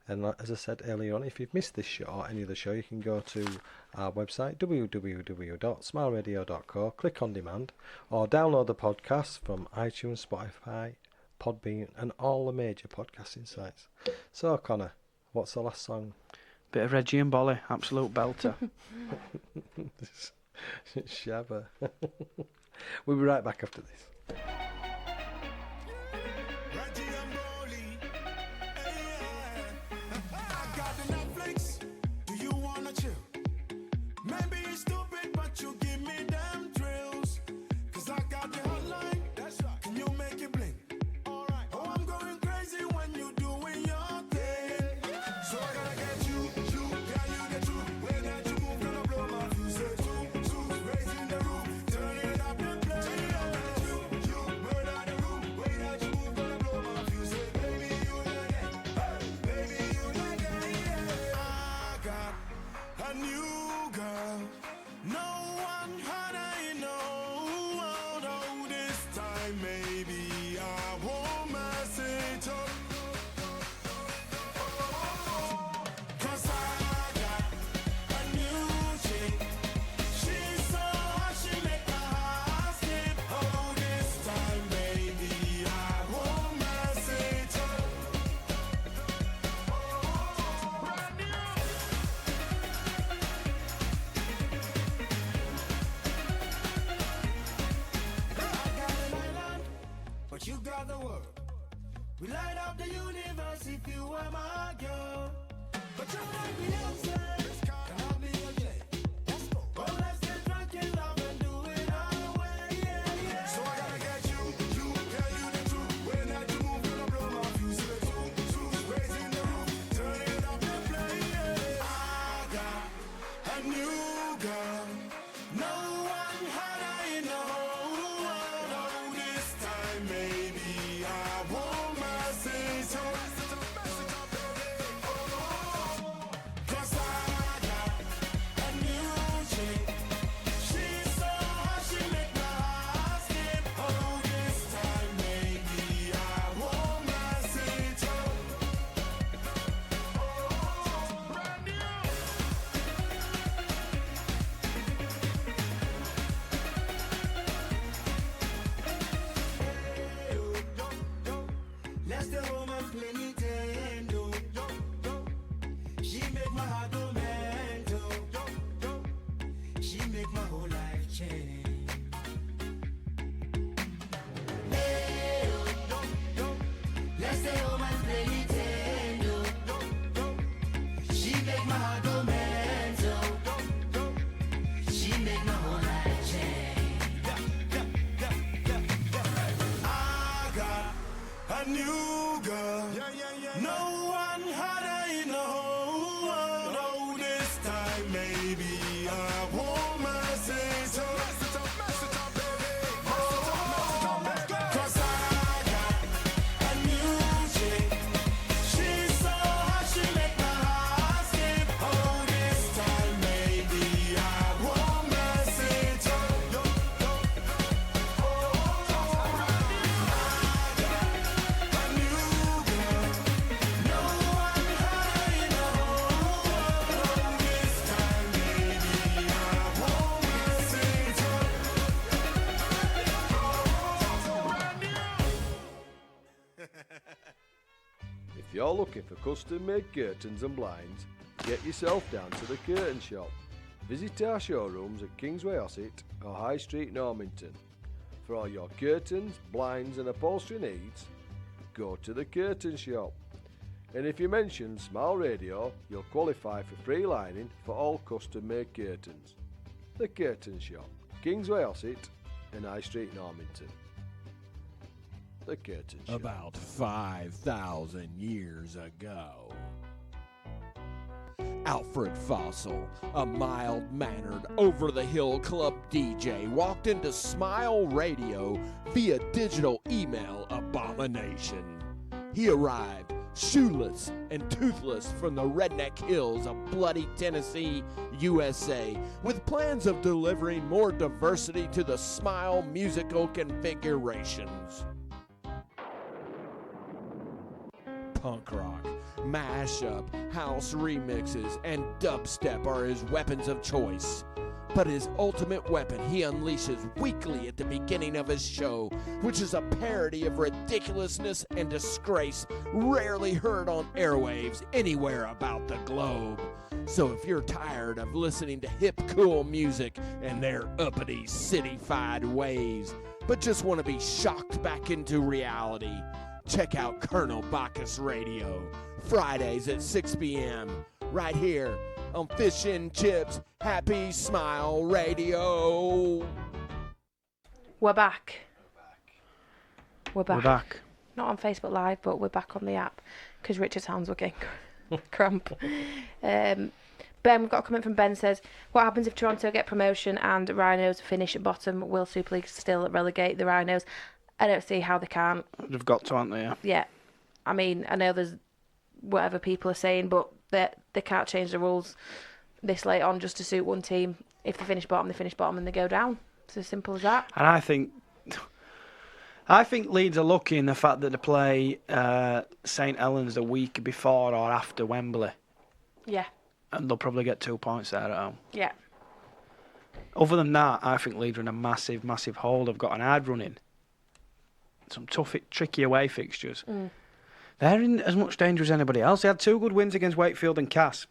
And as I said earlier on, if you've missed this show or any other show, you can go to our website, www.smileradio.co, click on demand, or download the podcast from iTunes, Spotify, Podbean, and all the major podcasting sites. So, Connor, what's the last song? Bit of Reggie and Bolly, absolute belter. Shabba. We'll be right back after this. You got the world. We light up the universe if you were my girl. But you might be upset. I'll be okay. Let's go. Well, let's get drunk in love and do it our way. Yeah, yeah. So I gotta get you, tell you the truth. When I do move, gonna blow my fuse. Two, raising the roof, turn it up and play. Yeah. I got a new girl. No one had I know. This time, maybe I won't mess it up. 'Cause I got a new chick. She's so hot, she make my heart skip. Oh, this time, maybe I won't mess it up. Brand new. Let's the woman play Nintendo. She make my heart go mental. She make my whole life change. Hey, let's the woman play Nintendo. She make my heart go mental. She make my whole life change. I got a new No one harder in the whole world. No, this time maybe I won't mess it up. Cause I got a new chick. She's so hot, she make my heart skip. Oh, this time maybe I won't mess it up. A new girl. No one harder in the whole world. Oh, this time maybe I won't mess it up. If you're looking for custom-made curtains and blinds, get yourself down to the Curtain Shop. Visit our showrooms at Kingsway Ossett or High Street Normanton. For all your curtains, blinds and upholstery needs, go to the Curtain Shop. And if you mention Smile Radio, you'll qualify for free lining for all custom-made curtains. The Curtain Shop, Kingsway Ossett and High Street Normanton. The Curtain Shop. About 5,000 years ago, Alfred Fossil, a mild-mannered, over-the-hill club DJ, walked into Smile Radio via digital email abomination. He arrived shoeless and toothless from the redneck hills of bloody Tennessee, USA, with plans of delivering more diversity to the Smile musical configurations. Punk rock, mashup, house remixes, and dubstep are his weapons of choice. But his ultimate weapon he unleashes weekly at the beginning of his show, which is a parody of ridiculousness and disgrace rarely heard on airwaves anywhere about the globe. So if you're tired of listening to hip, cool music and their uppity, city-fied ways, but just want to be shocked back into reality, check out Colonel Bacchus Radio, Fridays at 6 p.m., right here on Fish and Chips Happy Smile Radio. We're back. We're back. We're back. Not on Facebook Live, but we're back on the app because Richard's hands were getting cramp. Ben, we've got a comment from Ben, says, what happens if Toronto get promotion and Rhinos finish at bottom? Will Super League still relegate the Rhinos? I don't see how they can't. They've got to, haven't they? Yeah. Yeah. I mean, I know there's whatever people are saying, but they can't change the rules this late on just to suit one team. If they finish bottom, they finish bottom and they go down. It's as simple as that. And I think Leeds are lucky in the fact that they play St Helens the week before or after Wembley. Yeah. And they'll probably get 2 points there at home. Yeah. Other than that, I think Leeds are in a massive, massive hole. They've got an hard run in. Some tough, tricky away fixtures. They're in as much danger as anybody else. They had 2 good wins against Wakefield and Cass.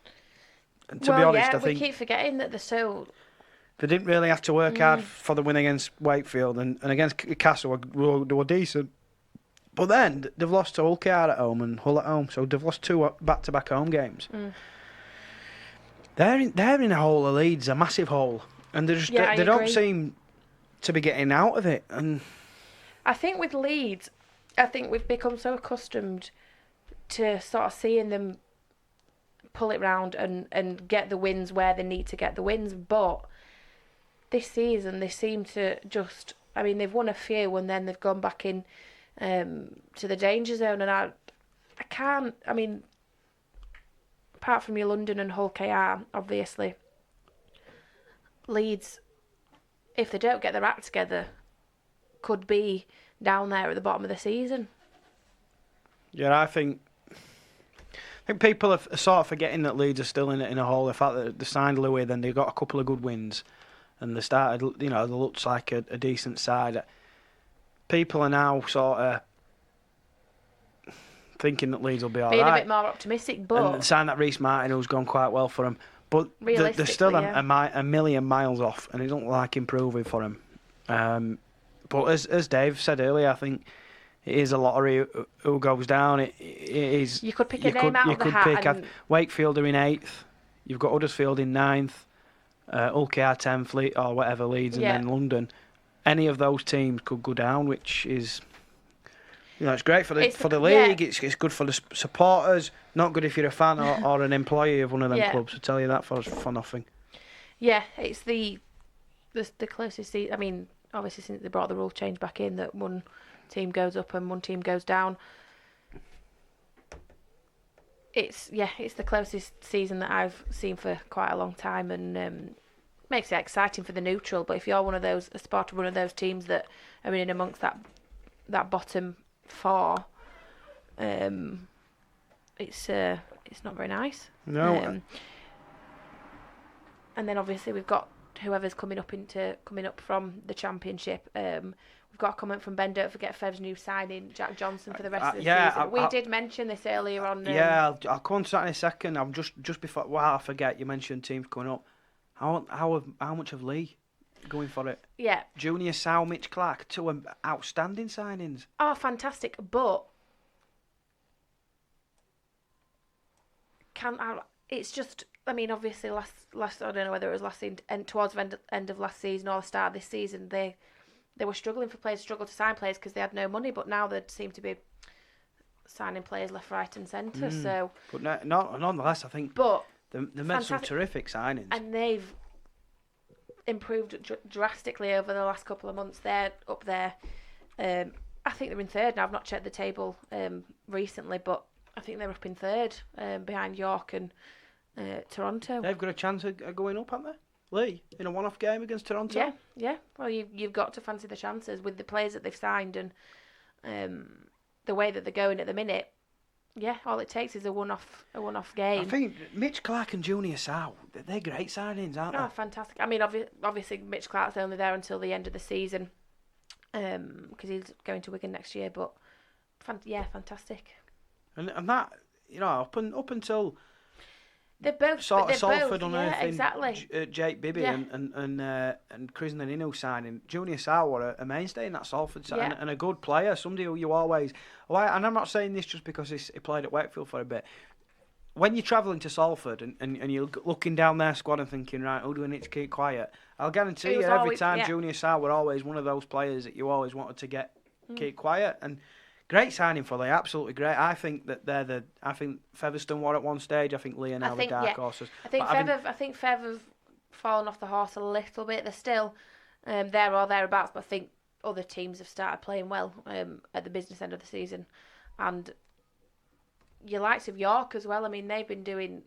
And to be honest, I think we keep forgetting that they're so... They didn't really have to work hard for the win against Wakefield, and against Cass they were decent. But then they've lost to Ulkar at home and Hull at home, so they've lost 2 back-to-back home games. They're in a hole of Leeds, a massive hole, and they don't seem to be getting out of it. And I think with Leeds, I think we've become so accustomed to sort of seeing them pull it round and get the wins where they need to get the wins. But this season, they seem to just... I mean, they've won a few and then they've gone back in to the danger zone. And I can't... I mean, apart from your London and Hull KR, obviously, Leeds, if they don't get their act together, could be down there at the bottom of the season. Yeah, I think people are sort of forgetting that Leeds are still in a hole. The fact that they signed Louis, then they got a couple of good wins, and they started, they looked like a decent side. People are now sort of thinking that Leeds will be all right. Being a bit more optimistic, but... And signed that Reece Martin, who's gone quite well for them. But they're still a million miles off, and it doesn't like improving for them. But as Dave said earlier, I think it is a lottery who goes down. It is. You could pick a name out of the hat. Wakefield are in 8th. You've got Huddersfield in 9th. Ulkar 10th, or whatever, Leeds, and then London. Any of those teams could go down, which is You know, it's great for the league. It's good for the supporters. Not good if you're a fan or an employee of one of them clubs. I tell you that for nothing. Yeah, it's the closest. I mean, obviously since they brought the rule change back in, that one team goes up and one team goes down. It's the closest season that I've seen for quite a long time, and makes it exciting for the neutral. But if you're one of those teams that are in amongst that bottom four, it's not very nice. No. And then obviously we've got whoever's coming up from the Championship. We've got a comment from Ben. Don't forget Fev's new signing, Jack Johnson, for the rest of the season. We did mention this earlier on. I'll come on to that in a second. I'm just before. Wow, I forget. You mentioned teams coming up. How much of Lee going for it? Yeah. Junior Sal, Mitch Clark, two outstanding signings. Oh, fantastic! But it's just. I mean, obviously, last I don't know whether it was last season, towards the end of last season or the start of this season, they were struggling for players, struggled to sign players because they had no money. But now they seem to be signing players left, right, and centre. So, but nonetheless, I think. But they made some terrific signings, and they've improved drastically over the last couple of months. They're up there. I think they're in third now. I've not checked the table recently, but I think they're up in third, behind York and Toronto. They've got a chance of going up, haven't they? Lee, in a one-off game against Toronto. Yeah. Well, you've got to fancy the chances with the players that they've signed and the way that they're going at the minute. Yeah, all it takes is a one-off game. I think Mitch Clark and Junior Sal, they're great signings, aren't they? Oh, fantastic. I mean, obviously Mitch Clark's only there until the end of the season because he's going to Wigan next year, but fantastic. And that, up until they're both Salford unearthing exactly. Jake Bibby and Chris Nanino signing. Junior Sal were a mainstay in that Salford side and a good player. Somebody who you always. And I'm not saying this just because he played at Wakefield for a bit. When you're travelling to Salford and you're looking down their squad and thinking, right, who do we need to keep quiet? I'll guarantee you, every time Junior Sal were always one of those players that you always wanted to keep quiet. And great signing for them, absolutely great. I think that I think Featherstone were at one stage. I think Lee and the dark horses. I think Fev have fallen off the horse a little bit. They're still there or thereabouts, but I think other teams have started playing well at the business end of the season, and your likes of York as well. I mean, they've been doing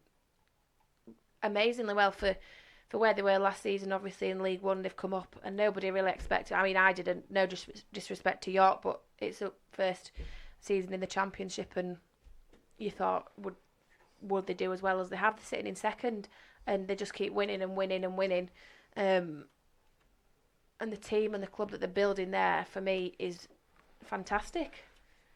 amazingly well for where they were last season. Obviously in League One, they've come up, and nobody really expected. I mean, I didn't. No disrespect to York, but it's a first season in the Championship, and you thought would they do as well as they have? They're sitting in second, and they just keep winning and winning and winning. And the team and the club that they're building there, for me, is fantastic.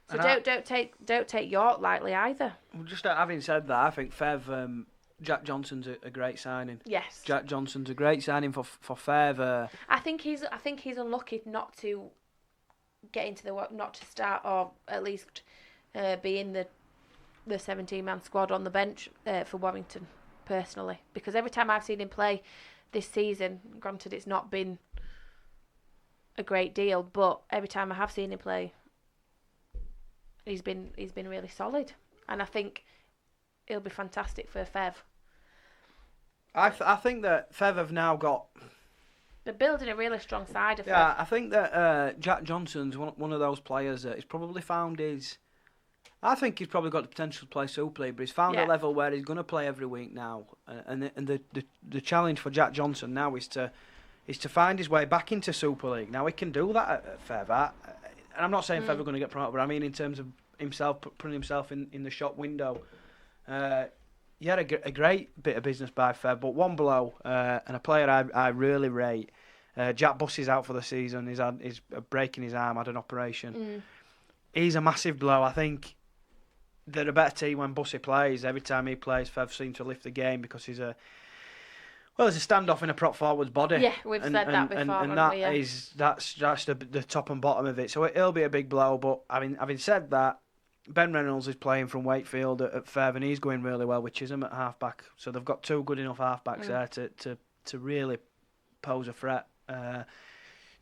So don't take York lightly either. Well, just having said that, I think Fev. Jack Johnson's a great signing. Yes. Jack Johnson's a great signing for Fev. I think he's unlucky not to get into not to start, or at least be in the 17-man squad on the bench for Warrington, personally. Because every time I've seen him play this season, granted it's not been a great deal, but every time I have seen him play, he's been really solid, and I think it'll be fantastic for Fev. I think that Fev have now got. They're building a really strong side of Fev. Yeah, I think that Jack Johnson's one of those players that he's probably found his. I think he's probably got the potential to play Super League, but he's found a level where he's going to play every week now, and the challenge for Jack Johnson now is to find his way back into Super League. Now he can do that at Fev, and I'm not saying Fev are going to get promoted, but I mean in terms of himself putting himself in the shop window. He had a great bit of business by Fev, but one blow, and a player I really rate. Jack Buss is out for the season. He's breaking his arm, had an operation. He's a massive blow. I think they're a better team when Bussy plays. Every time he plays, Fev seems to lift the game because he's a standoff in a prop forward's body. Yeah, we've said that before. And that's the top and bottom of it. So it'll be a big blow. But having said that, Ben Reynolds is playing from Wakefield at Fev, and he's going really well with Chisholm at half-back. So they've got two good enough half-backs there to really pose a threat.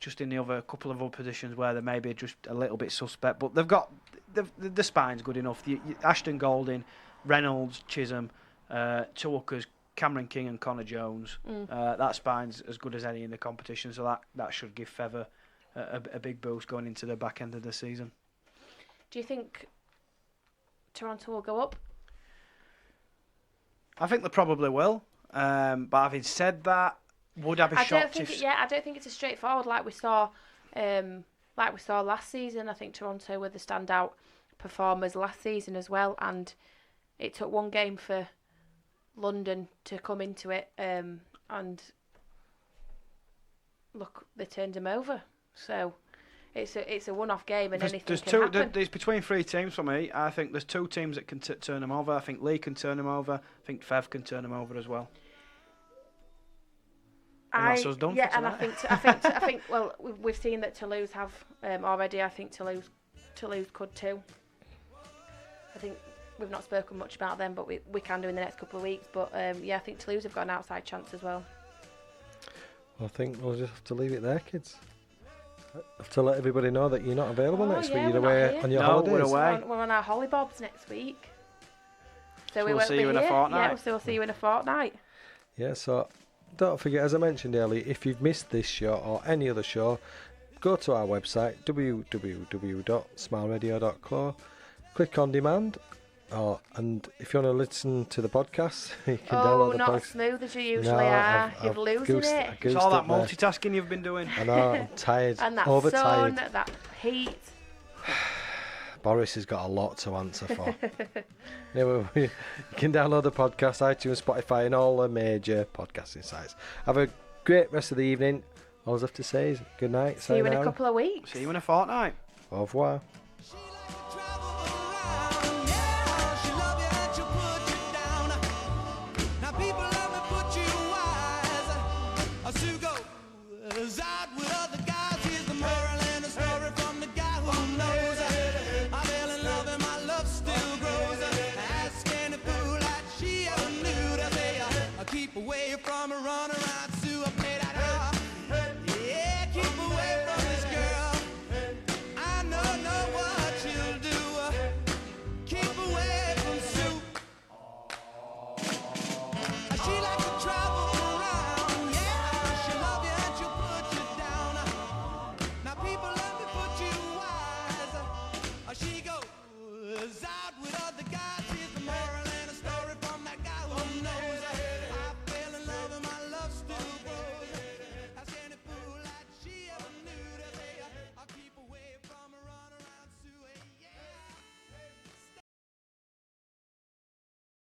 just in the other couple of other positions where they may be just a little bit suspect. But they've got the spine's good enough. Ashton Golding, Reynolds, Chisholm, two hookers, Cameron King and Connor Jones. That spine's as good as any in the competition, so that should give Feather a big boost going into the back end of the season. Do you think Toronto will go up? I think they probably will. But having said that, would I be shocked if... I don't think it's as straightforward like we saw last season. I think Toronto were the standout performers last season as well, and it took one game for London to come into it, and look, they turned them over. So it's a one-off game, and anything can happen. There's between three teams for me. I think there's two teams that can turn them over. I think Lee can turn them over. I think Fev can turn them over as well. I think well, we've seen that Toulouse have already. I think Toulouse could too. I think we've not spoken much about them, but we can do in the next couple of weeks. But I think Toulouse have got an outside chance as well. I think we'll just have to leave it there, kids. I have to let everybody know that you're not available next week. You're away on your holidays. We're away. We're on our hollybobs next week. So we'll see you in a fortnight. Yeah, so we'll see you in a fortnight. Yeah, so don't forget, as I mentioned earlier, if you've missed this show or any other show, go to our website, www.smileradio.co, click on demand, and if you want to listen to the podcast, you can download the podcast. Not as smooth as you usually are. You're losing it. It's all that multitasking you've been doing. I know, I'm tired. And that overtired. sun, that heat. Boris has got a lot to answer for. Anyway, you can download the podcast, iTunes, Spotify, and all the major podcasting sites. Have a great rest of the evening. All I have to say is good night. See you in a couple of weeks. See you in a fortnight. Au revoir.